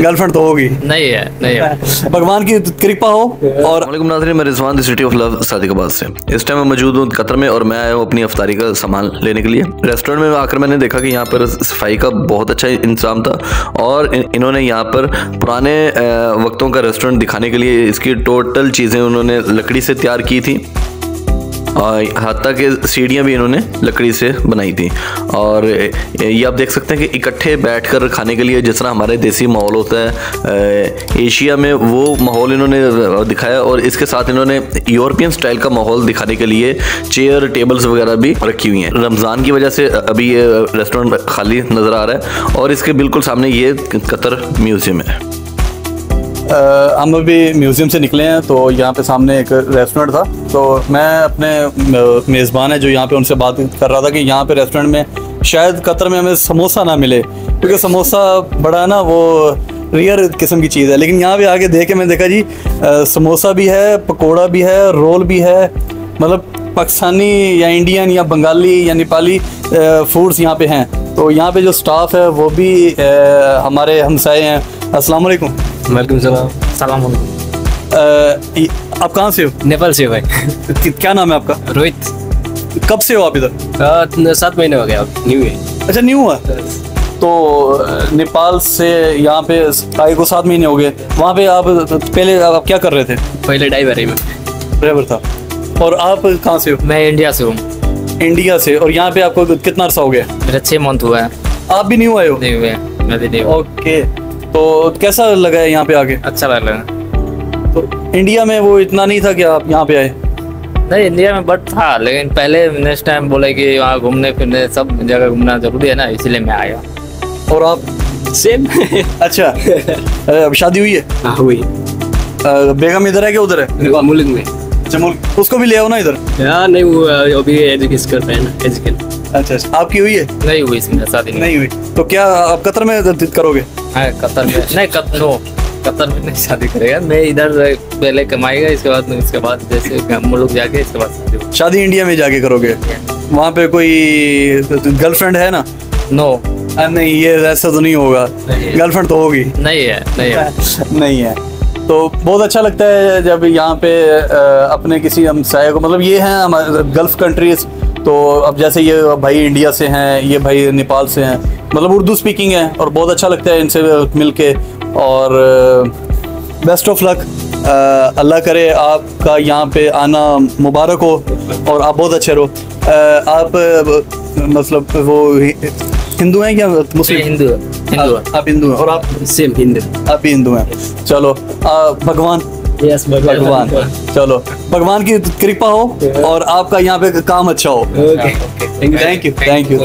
Girlfriend तो होगी? नहीं है, नहीं है। भगवान की कृपा हो। और नाज़रीन, मैं Rizwan, the city of love, Sadiqabad से इस टाइम मैं मौजूद हूँ कतर में, और मैं आया हूँ अपनी अफ्तारी का सामान लेने के लिए। रेस्टोरेंट में आकर मैंने देखा कि यहाँ पर सफाई का बहुत अच्छा इंतजाम था, और इन्होंने यहाँ पर पुराने वक्तों का रेस्टोरेंट दिखाने के लिए इसकी टोटल चीज़ें उन्होंने लकड़ी से तैयार की थी, और हत्ता के सीढ़ियाँ भी इन्होंने लकड़ी से बनाई थी। और ये आप देख सकते हैं कि इकट्ठे बैठकर खाने के लिए जिस तरह हमारे देसी माहौल होता है एशिया में, वो माहौल इन्होंने दिखाया। और इसके साथ इन्होंने यूरोपियन स्टाइल का माहौल दिखाने के लिए चेयर टेबल्स वगैरह भी रखी हुई हैं। रमज़ान की वजह से अभी ये रेस्टोरेंट खाली नज़र आ रहा है, और इसके बिल्कुल सामने ये कतर म्यूज़ियम है। हम अभी म्यूज़ियम से निकले हैं, तो यहाँ पे सामने एक रेस्टोरेंट था, तो मैं अपने मेज़बान है जो यहाँ पे उनसे बात कर रहा था कि यहाँ पे रेस्टोरेंट में शायद कतर में हमें समोसा ना मिले, क्योंकि समोसा बड़ा ना वो रेयर किस्म की चीज़ है। लेकिन यहाँ पे आके देख के मैंने देखा जी समोसा भी है, पकोड़ा भी है, रोल भी है। मतलब पाकिस्तानी या इंडियन या बंगाली या नेपाली फूड्स यहाँ पे हैं। तो यहाँ पे जो स्टाफ है वो भी हमारे हमसाए हैं। अस्सलाम वालेकुम। वालेकुम सलाम। सलाम वालेकुम। आप कहाँ से हो? नेपाल से भाई। क्या नाम है आपका? रोहित। कब से हो आप इधर? 7 महीने हो गए, अब न्यू है। अच्छा, न्यू हुआ। तो नेपाल से यहाँ पे आए को 7 महीने हो गए। वहाँ पे आप पहले आप क्या कर रहे थे? पहले ड्राइवर था। और आप कहाँ से हो? मैं इंडिया से हूँ। इंडिया से। और यहाँ पे आपको कितना अर्सा हो गया? मेरा 6 मंथ हुआ है। आप भी न्यू आए हो? नहीं हुए, मैं भी नहीं हुआ। ओके, तो कैसा लगा है यहाँ पे आके? अच्छा लग रहा है। तो इंडिया में वो इतना नहीं था कि आप यहाँ पे आए? नहीं, इंडिया में बट था, लेकिन पहले नेक्स्ट टाइम बोले कि वहाँ घूमने फिरने सब जगह घूमना जरूरी है ना, इसलिए मैं आया। और आप? सेम। अच्छा। अब शादी हुई है? हाँ हुई। बेगम इधर है कि उधर है? मुल्क में। अच्छा, मुल्क। उसको भी ले आओ ना इधर। हाँ नहीं, वो अभी एजुकेशन कर रहे हैं, एजुकेशन। अच्छा, आपकी हुई है? नहीं हुई, इसमें शादी नहीं हुई। तो क्या आप कतर में करोगे? हाँ, कतर में नहीं, कतर में नहीं शादी करेगा। मैं इधर पहले कमाएगा, इसके बाद जैसे मुल्क जाके इसके बाद शादी इंडिया में जाके करोगे? वहाँ पे कोई गर्लफ्रेंड है ना? नो। नहीं, ये ऐसा तो नहीं होगा। गर्लफ्रेंड तो होगी? नहीं है, नहीं है। नहीं है। तो बहुत अच्छा लगता है जब यहाँ पे अपने किसी हमसाये को, मतलब ये हैं हमारे गल्फ कंट्रीज। तो अब जैसे ये भाई इंडिया से हैं, ये भाई नेपाल से हैं, मतलब उर्दू स्पीकिंग है, और बहुत अच्छा लगता है इनसे मिलके। और बेस्ट ऑफ लक। अल्लाह करे आपका यहाँ पे आना मुबारक हो, और आप बहुत अच्छे रहो। आप मतलब वो हिंदू हैं या मुस्लिम? हिंदू। आप हिंदू हैं? और आप? सेम हिंदू। आप भी हिंदू हैं। चलो, भगवान। यस, भगवान। चलो, भगवान की कृपा हो और आपका यहाँ पे काम अच्छा हो। Thank you. Thank you.